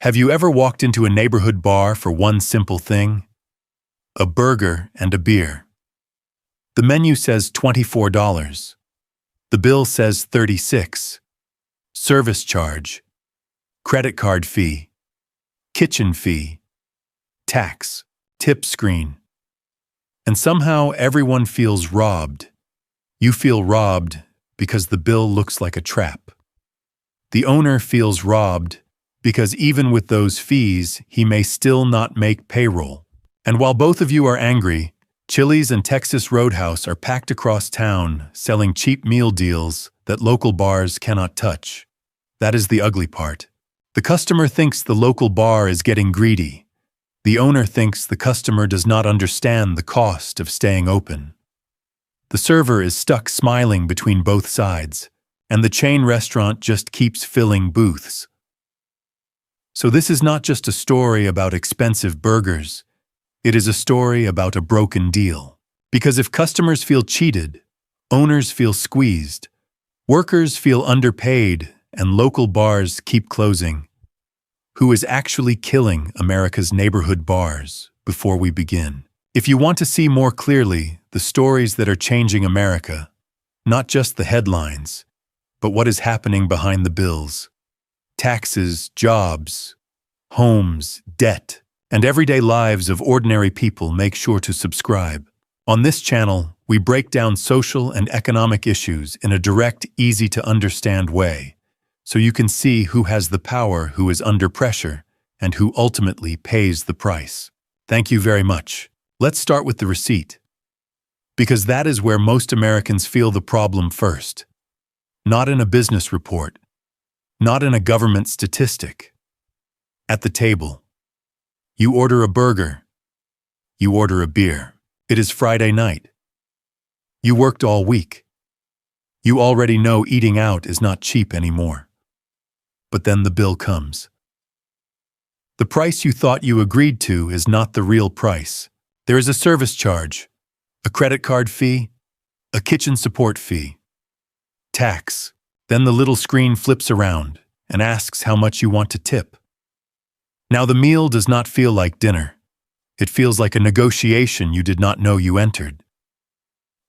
Have you ever walked into a neighborhood bar for one simple thing? A burger and a beer. The menu says $24. The bill says $36. Service charge, credit card fee, kitchen fee, tax, tip screen. And somehow everyone feels robbed. You feel robbed because the bill looks like a trap. The owner feels robbed because even with those fees, he may still not make payroll. And while both of you are angry, Chili's and Texas Roadhouse are packed across town selling cheap meal deals that local bars cannot touch. That is the ugly part. The customer thinks the local bar is getting greedy. The owner thinks the customer does not understand the cost of staying open. The server is stuck smiling between both sides, and the chain restaurant just keeps filling booths. So this is not just a story about expensive burgers. It is a story about a broken deal. Because if customers feel cheated, owners feel squeezed, workers feel underpaid, and local bars keep closing, who is actually killing America's neighborhood bars before we begin? If you want to see more clearly the stories that are changing America, not just the headlines, but what is happening behind the bills, taxes, jobs, homes, debt, and everyday lives of ordinary people, make sure to subscribe. On this channel, we break down social and economic issues in a direct, easy-to-understand way, so you can see who has the power, who is under pressure, and who ultimately pays the price. Thank you very much. Let's start with the receipt. Because that is where most Americans feel the problem first. Not in a business report. Not in a government statistic. At the table. You order a burger. You order a beer. It is Friday night. You worked all week. You already know eating out is not cheap anymore. But then the bill comes. The price you thought you agreed to is not the real price. There is a service charge, a credit card fee, a kitchen support fee, tax. Then the little screen flips around and asks how much you want to tip. Now the meal does not feel like dinner. It feels like a negotiation you did not know you entered.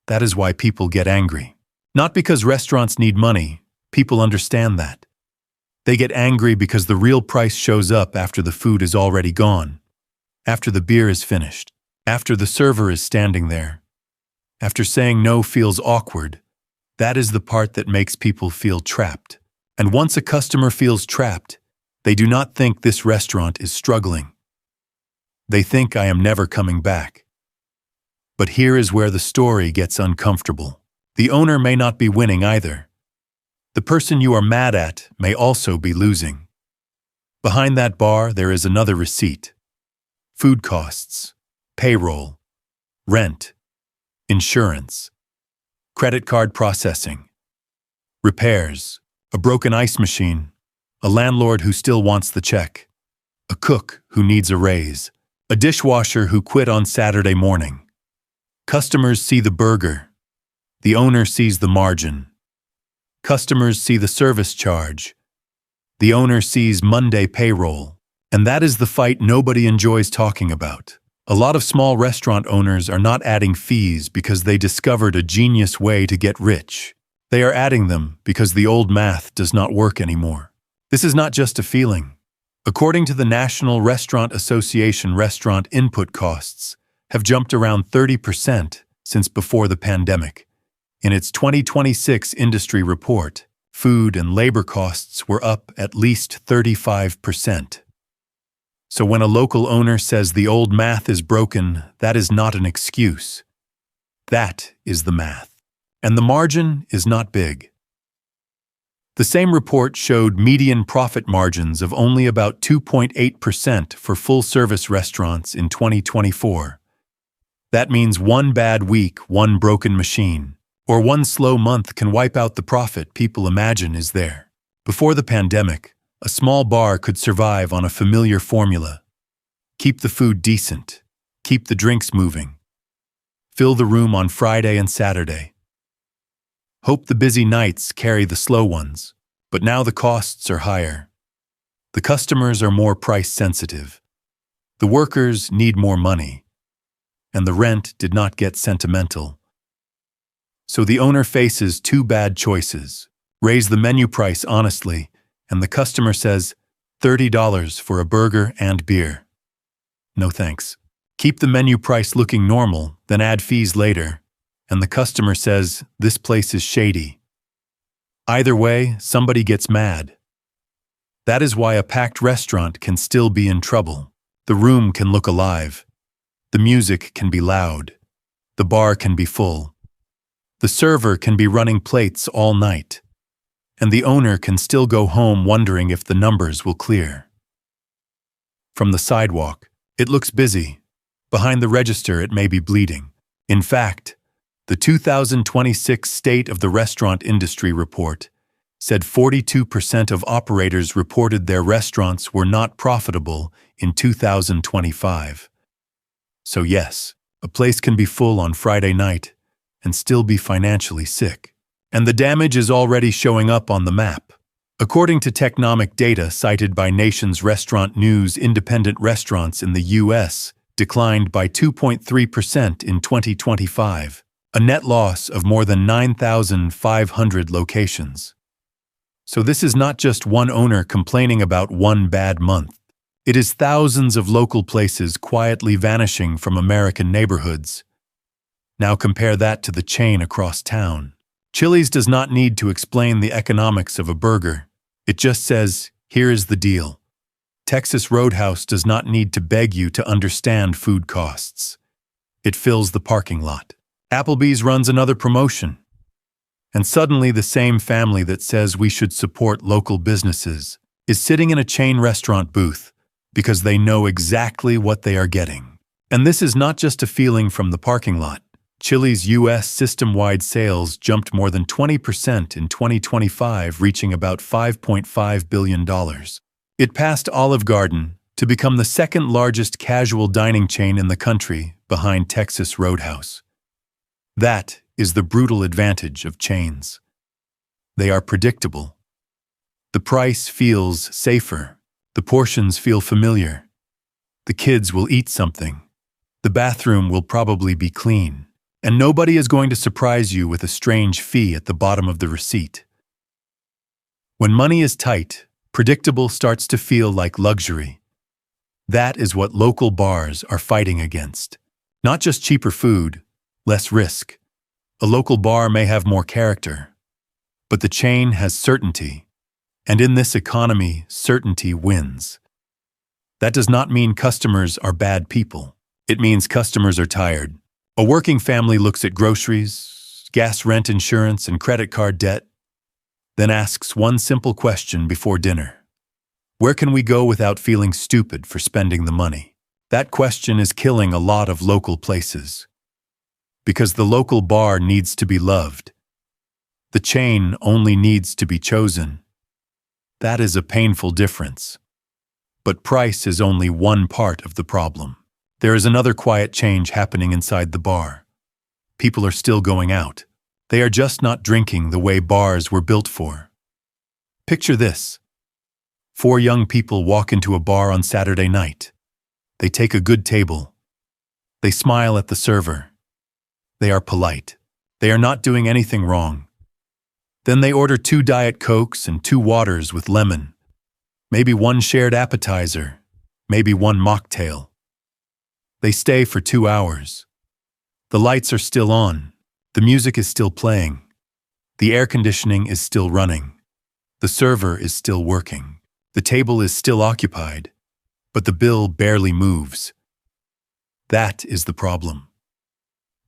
That is why people get angry. Not because restaurants need money, people understand that. They get angry because the real price shows up after the food is already gone, after the beer is finished, after the server is standing there, after saying no feels awkward. That is the part that makes people feel trapped. And once a customer feels trapped, they do not think this restaurant is struggling. They think I am never coming back. But here is where the story gets uncomfortable. The owner may not be winning either. The person you are mad at may also be losing. Behind that bar, there is another receipt. Food costs, payroll, rent, insurance, credit card processing, repairs, a broken ice machine, a landlord who still wants the check, a cook who needs a raise, a dishwasher who quit on Saturday morning. Customers see the burger. The owner sees the margin. Customers see the service charge. The owner sees Monday payroll. And that is the fight nobody enjoys talking about. A lot of small restaurant owners are not adding fees because they discovered a genius way to get rich. They are adding them because the old math does not work anymore. This is not just a feeling. According to the National Restaurant Association, restaurant input costs have jumped around 30% since before the pandemic. In its 2026 industry report, food and labor costs were up at least 35%. So when a local owner says the old math is broken, that is not an excuse. That is the math. And the margin is not big. The same report showed median profit margins of only about 2.8% for full-service restaurants in 2024. That means one bad week, one broken machine, or one slow month can wipe out the profit people imagine is there. Before the pandemic, a small bar could survive on a familiar formula. Keep the food decent, keep the drinks moving, fill the room on Friday and Saturday. Hope the busy nights carry the slow ones, but now the costs are higher. The customers are more price sensitive. The workers need more money. And the rent did not get sentimental. So the owner faces two bad choices. Raise the menu price honestly, and the customer says, $30 for a burger and beer. No thanks. Keep the menu price looking normal, then add fees later, and the customer says, this place is shady. Either way, somebody gets mad. That is why a packed restaurant can still be in trouble. The room can look alive. The music can be loud. The bar can be full. The server can be running plates all night. And the owner can still go home wondering if the numbers will clear. From the sidewalk, it looks busy. Behind the register, it may be bleeding. In fact, the 2026 State of the Restaurant Industry report said 42% of operators reported their restaurants were not profitable in 2025. So yes, a place can be full on Friday night and still be financially sick. And the damage is already showing up on the map. According to Technomic data cited by Nation's Restaurant News, independent restaurants in the U.S. declined by 2.3% in 2025, a net loss of more than 9,500 locations. So this is not just one owner complaining about one bad month. It is thousands of local places quietly vanishing from American neighborhoods. Now compare that to the chain across town. Chili's does not need to explain the economics of a burger. It just says, here is the deal. Texas Roadhouse does not need to beg you to understand food costs. It fills the parking lot. Applebee's runs another promotion. And suddenly the same family that says we should support local businesses is sitting in a chain restaurant booth because they know exactly what they are getting. And this is not just a feeling from the parking lot. Chili's U.S. system-wide sales jumped more than 20% in 2025, reaching about $5.5 billion. It passed Olive Garden to become the second largest casual dining chain in the country, behind Texas Roadhouse. That is the brutal advantage of chains. They are predictable. The price feels safer. The portions feel familiar. The kids will eat something. The bathroom will probably be clean. And nobody is going to surprise you with a strange fee at the bottom of the receipt. When money is tight, predictable starts to feel like luxury. That is what local bars are fighting against. Not just cheaper food, less risk. A local bar may have more character, but the chain has certainty. And in this economy, certainty wins. That does not mean customers are bad people. It means customers are tired. A working family looks at groceries, gas, rent, insurance, and credit card debt, then asks one simple question before dinner. Where can we go without feeling stupid for spending the money? That question is killing a lot of local places. Because the local bar needs to be loved. The chain only needs to be chosen. That is a painful difference. But price is only one part of the problem. There is another quiet change happening inside the bar. People are still going out. They are just not drinking the way bars were built for. Picture this. 4 young people walk into a bar on Saturday night. They take a good table. They smile at the server. They are polite. They are not doing anything wrong. Then they order 2 Diet Cokes and 2 waters with lemon. Maybe 1 shared appetizer. Maybe 1 mocktail. They stay for 2 hours. The lights are still on. The music is still playing. The air conditioning is still running. The server is still working. The table is still occupied. But the bill barely moves. That is the problem.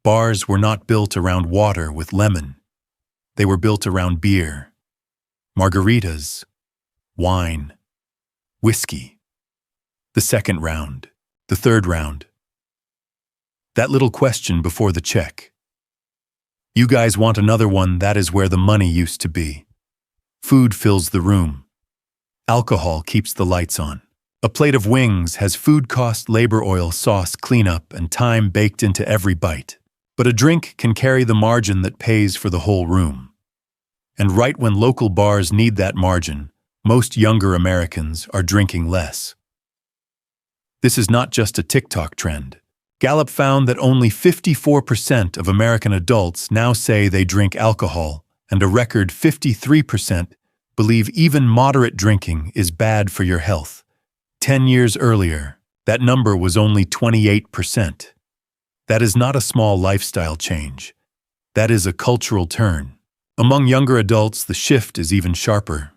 Bars were not built around water with lemon. They were built around beer, margaritas, wine, whiskey. The second round, the third round. That little question before the check. You guys want another one? That is where the money used to be. Food fills the room. Alcohol keeps the lights on. A plate of wings has food cost, labor, oil, sauce, cleanup, and time baked into every bite. But a drink can carry the margin that pays for the whole room. And right when local bars need that margin, most younger Americans are drinking less. This is not just a TikTok trend. Gallup found that only 54% of American adults now say they drink alcohol, and a record 53% believe even moderate drinking is bad for your health. 10 years earlier, that number was only 28%. That is not a small lifestyle change. That is a cultural turn. Among younger adults, the shift is even sharper.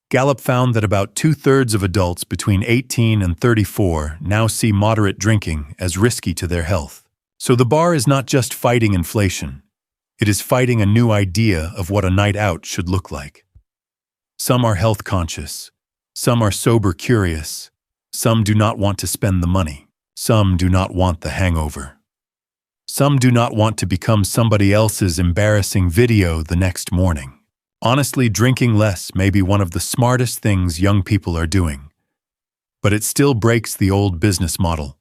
Gallup found that about 2/3 of adults between 18 and 34 now see moderate drinking as risky to their health. So the bar is not just fighting inflation. It is fighting a new idea of what a night out should look like. Some are health conscious. Some are sober curious. Some do not want to spend the money. Some do not want the hangover. Some do not want to become somebody else's embarrassing video the next morning. Honestly, drinking less may be one of the smartest things young people are doing. But it still breaks the old business model.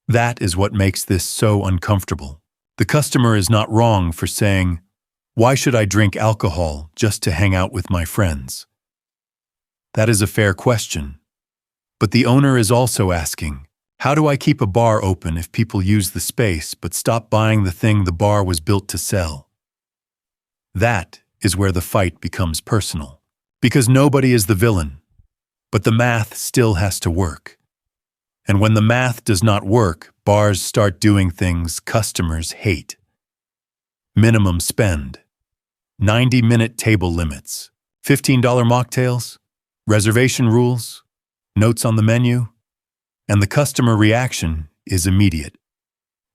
That is what makes this so uncomfortable. The customer is not wrong for saying, "Why should I drink alcohol just to hang out with my friends?" That is a fair question. But the owner is also asking, how do I keep a bar open if people use the space but stop buying the thing the bar was built to sell? That is where the fight becomes personal. Because nobody is the villain, but the math still has to work. And when the math does not work, bars start doing things customers hate. Minimum spend, 90-minute table limits, $15 mocktails, reservation rules, notes on the menu, and the customer reaction is immediate.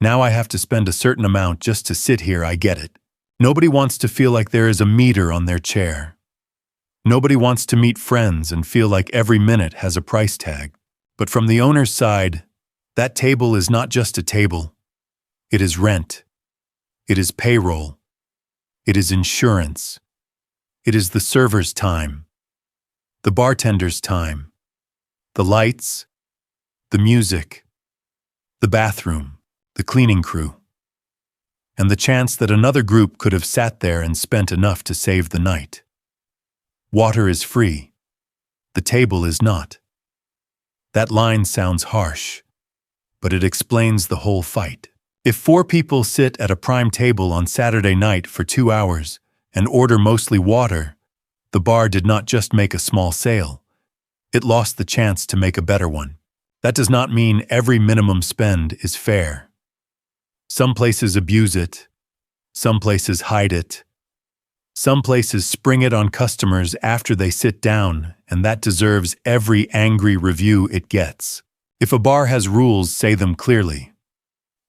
Now I have to spend a certain amount just to sit here, I get it. Nobody wants to feel like there is a meter on their chair. Nobody wants to meet friends and feel like every minute has a price tag. But from the owner's side, that table is not just a table. It is rent. It is payroll. It is insurance. It is the server's time, the bartender's time, the lights, the music, the bathroom, the cleaning crew, and the chance that another group could have sat there and spent enough to save the night. Water is free. The table is not. That line sounds harsh, but it explains the whole fight. If 4 people sit at a prime table on Saturday night for 2 hours and order mostly water, the bar did not just make a small sale. It lost the chance to make a better one. That does not mean every minimum spend is fair. Some places abuse it. Some places hide it. Some places spring it on customers after they sit down, and that deserves every angry review it gets. If a bar has rules, say them clearly.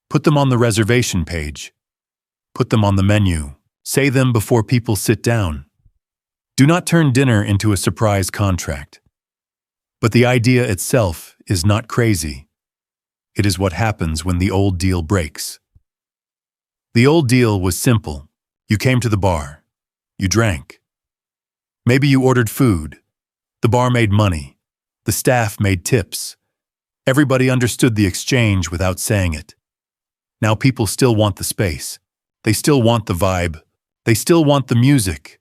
Put them on the reservation page. Put them on the menu. Say them before people sit down. Do not turn dinner into a surprise contract. But the idea itself is not crazy. It is what happens when the old deal breaks. The old deal was simple. You came to the bar. You drank. Maybe you ordered food. The bar made money. The staff made tips. Everybody understood the exchange without saying it. Now people still want the space. They still want the vibe. They still want the music,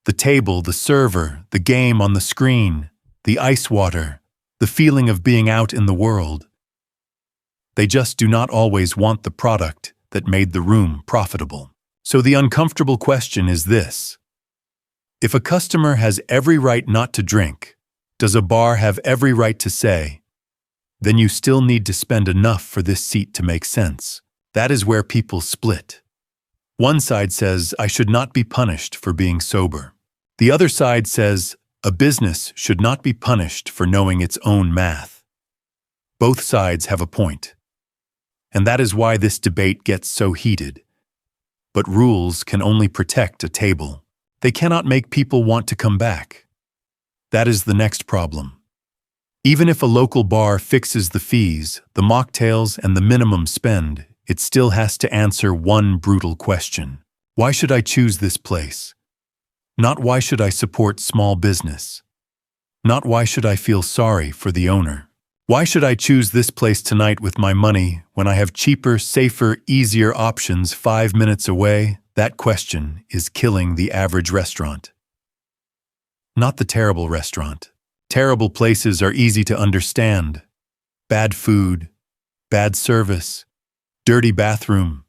the table, the server, the game on the screen, the ice water, the feeling of being out in the world. They just do not always want the product that made the room profitable. So the uncomfortable question is this. If a customer has every right not to drink, does a bar have every right to say, then you still need to spend enough for this seat to make sense? That is where people split. One side says, I should not be punished for being sober. The other side says, a business should not be punished for knowing its own math. Both sides have a point. And that is why this debate gets so heated. But rules can only protect a table. They cannot make people want to come back. That is the next problem. Even if a local bar fixes the fees, the mocktails, and the minimum spend, it still has to answer one brutal question. Why should I choose this place? Not why should I support small business? Not why should I feel sorry for the owner? Why should I choose this place tonight with my money when I have cheaper, safer, easier options 5 minutes away? That question is killing the average restaurant. not the terrible restaurant. Terrible places are easy to understand. Bad food, bad service, dirty bathroom,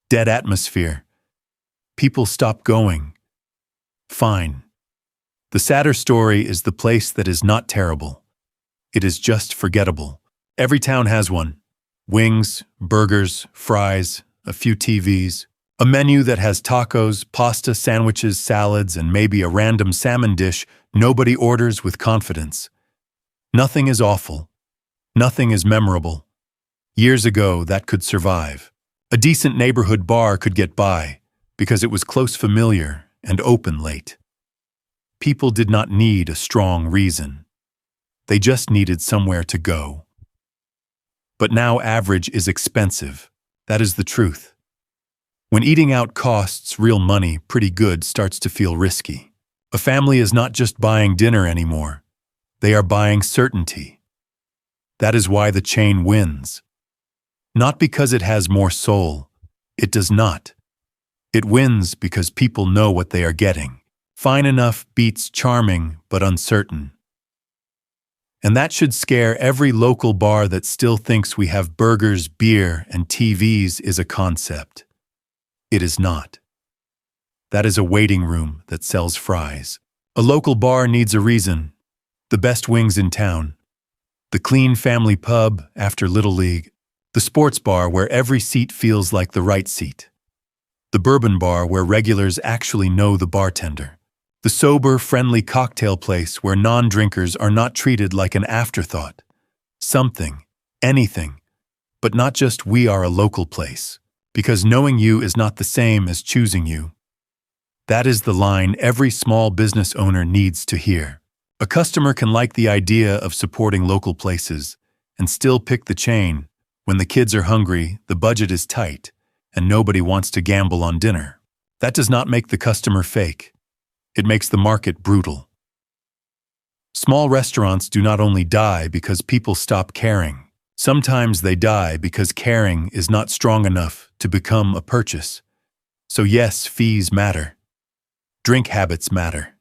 dead atmosphere. People stop going. Fine. The sadder story is the place that is not terrible. It is just forgettable. Every town has one. Wings, burgers, fries, a few TVs, a menu that has tacos, pasta, sandwiches, salads, and maybe a random salmon dish nobody orders with confidence. Nothing is awful. Nothing is memorable. Years ago, that could survive. A decent neighborhood bar could get by because it was close, familiar, and open late. People did not need a strong reason. They just needed somewhere to go. But now average is expensive. That is the truth. When eating out costs real money, pretty good starts to feel risky. A family is not just buying dinner anymore. They are buying certainty. That is why the chain wins. Not because it has more soul. It does not. It wins because people know what they are getting. Fine enough beats charming but uncertain. And that should scare every local bar that still thinks we have burgers, beer, and TVs is a concept. It is not. That is a waiting room that sells fries. A local bar needs a reason. The best wings in town. The clean family pub after Little League. The sports bar where every seat feels like the right seat. The bourbon bar where regulars actually know the bartender. The sober, friendly cocktail place where non-drinkers are not treated like an afterthought. Something, anything, but not just we are a local place, because knowing you is not the same as choosing you. That is the line every small business owner needs to hear. A customer can like the idea of supporting local places and still pick the chain when the kids are hungry, the budget is tight, and nobody wants to gamble on dinner. That does not make the customer fake. It makes the market brutal. Small restaurants do not only die because people stop caring. Sometimes they die because caring is not strong enough to become a purchase. So yes, fees matter. Drink habits matter.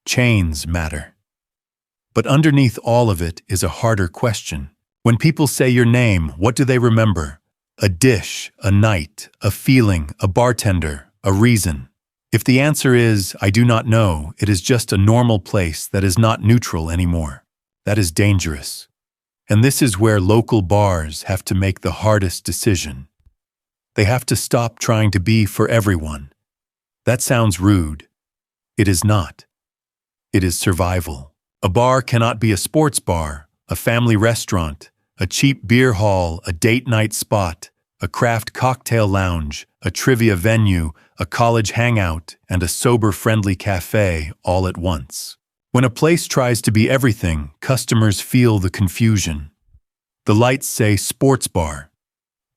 Chains matter. But underneath all of it is a harder question. When people say your name, what do they remember? A dish, a night, a feeling, a bartender, a reason. If the answer is, I do not know, it is just a normal place that is not neutral anymore. That is dangerous. And this is where local bars have to make the hardest decision. They have to stop trying to be for everyone. That sounds rude. It is not. It is survival. A bar cannot be a sports bar, a family restaurant, a cheap beer hall, a date night spot, a craft cocktail lounge, a trivia venue, a college hangout, and a sober-friendly cafe all at once. When a place tries to be everything, customers feel the confusion. The lights say sports bar.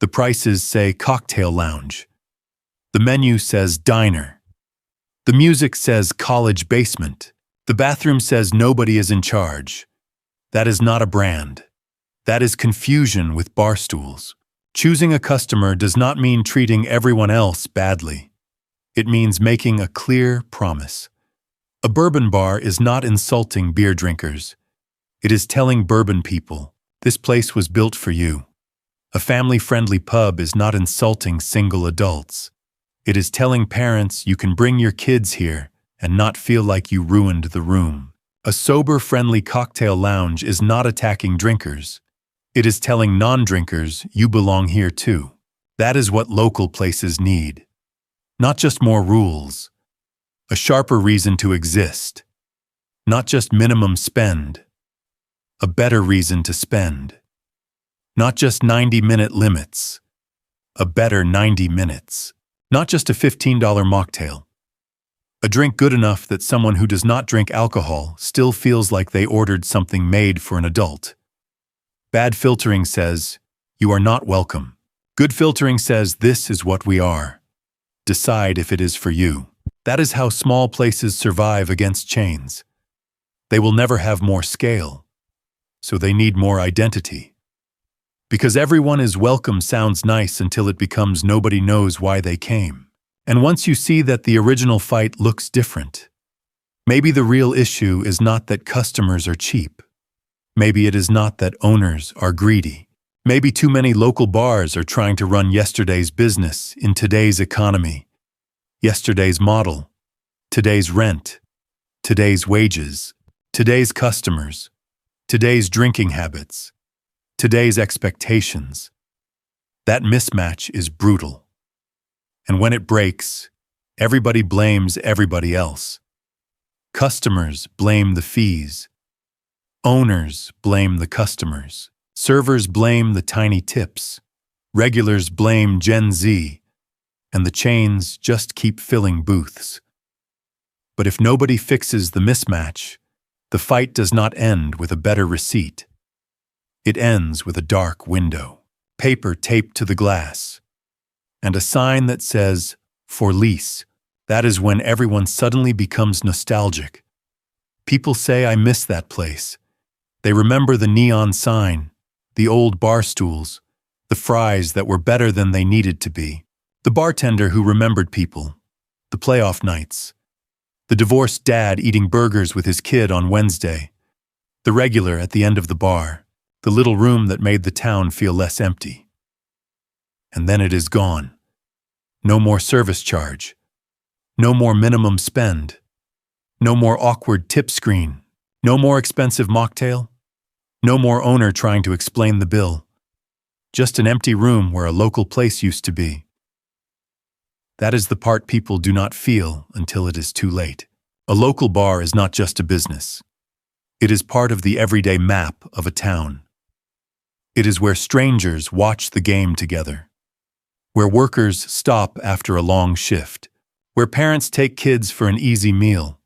The prices say cocktail lounge. The menu says diner. The music says college basement. The bathroom says nobody is in charge. That is not a brand. That is confusion with bar stools. Choosing a customer does not mean treating everyone else badly. It means making a clear promise. A bourbon bar is not insulting beer drinkers. It is telling bourbon people, this place was built for you. A family-friendly pub is not insulting single adults. It is telling parents you can bring your kids here and not feel like you ruined the room. A sober-friendly cocktail lounge is not attacking drinkers. It is telling non-drinkers you belong here too. That is what local places need. Not just more rules. A sharper reason to exist. Not just minimum spend. A better reason to spend. Not just 90-minute limits. A better 90 minutes. Not just a $15 mocktail. A drink good enough that someone who does not drink alcohol still feels like they ordered something made for an adult. Bad filtering says, you are not welcome. Good filtering says, this is what we are. Decide if it is for you. That is how small places survive against chains. They will never have more scale, so they need more identity. Because everyone is welcome sounds nice until it becomes nobody knows why they came. And once you see that the original fight looks different, Maybe the real issue is not that customers are cheap. Maybe it is not that owners are greedy. Maybe too many local bars are trying to run yesterday's business in today's economy. Yesterday's model, today's rent, today's wages, today's customers, today's drinking habits, today's expectations. That mismatch is brutal. And when it breaks, everybody blames everybody else. Customers blame the fees. Owners blame the customers. Servers blame the tiny tips. Regulars blame Gen Z. And the chains just keep filling booths. But if nobody fixes the mismatch, the fight does not end with a better receipt. It ends with a dark window, paper taped to the glass, and a sign that says, "For lease." That is when everyone suddenly becomes nostalgic. People say, "I miss that place." They remember the neon sign, the old bar stools, the fries that were better than they needed to be, the bartender who remembered people, the playoff nights, the divorced dad eating burgers with his kid on Wednesday, the regular at the end of the bar, the little room that made the town feel less empty. And then it is gone. No more service charge. No more minimum spend. No more awkward tip screen. No more expensive mocktail. No more owner trying to explain the bill. Just an empty room where a local place used to be. That is the part people do not feel until it is too late. A local bar is not just a business. It is part of the everyday map of a town. It is where strangers watch the game together, where workers stop after a long shift, where parents take kids for an easy meal,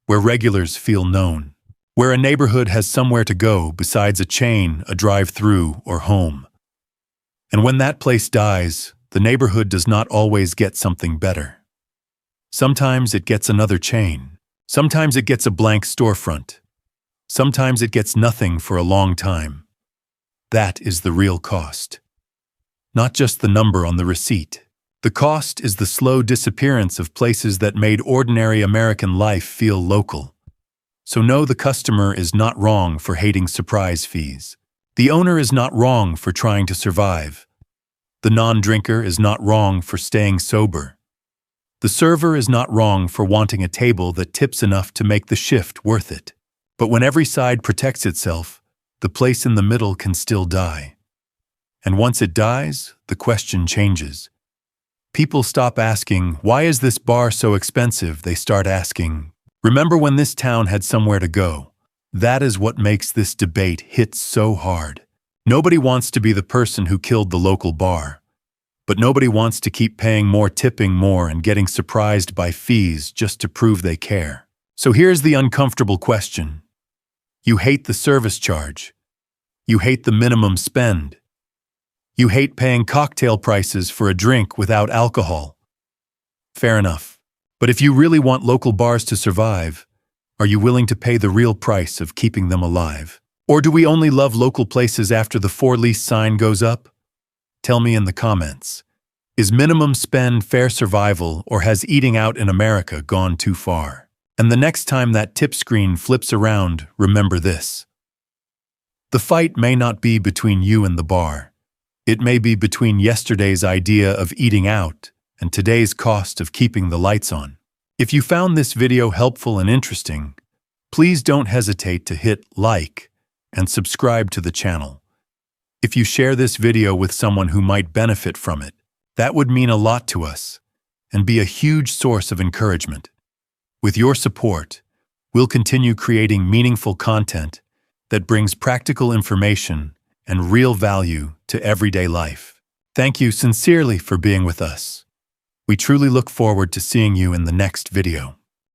where regulars feel known, where a neighborhood has somewhere to go besides a chain, a drive-through, or home. And when that place dies, the neighborhood does not always get something better. Sometimes it gets another chain. Sometimes it gets a blank storefront. Sometimes it gets nothing for a long time. That is the real cost. Not just the number on the receipt. The cost is the slow disappearance of places that made ordinary American life feel local. So no, the customer is not wrong for hating surprise fees. The owner is not wrong for trying to survive. The non-drinker is not wrong for staying sober. The server is not wrong for wanting a table that tips enough to make the shift worth it. But when every side protects itself, the place in the middle can still die. And once it dies, the question changes. People stop asking, "Why is this bar so expensive?" They start asking, "Remember when this town had somewhere to go?" That is what makes this debate hit so hard. Nobody wants to be the person who killed the local bar. But nobody wants to keep paying more, tipping more, and getting surprised by fees just to prove they care. So here's the uncomfortable question. You hate the service charge. You hate the minimum spend. You hate paying cocktail prices for a drink without alcohol. Fair enough. But if you really want local bars to survive, are you willing to pay the real price of keeping them alive? Or do we only love local places after the for lease sign goes up? Tell me in the comments. Is minimum spend fair survival, or has eating out in America gone too far? And the next time that tip screen flips around, remember this. The fight may not be between you and the bar. It may be between yesterday's idea of eating out and today's cost of keeping the lights on. If you found this video helpful and interesting, please don't hesitate to hit like and subscribe to the channel. If you share this video with someone who might benefit from it, that would mean a lot to us and be a huge source of encouragement. With your support, we'll continue creating meaningful content that brings practical information and real value to everyday life. Thank you sincerely for being with us. We truly look forward to seeing you in the next video.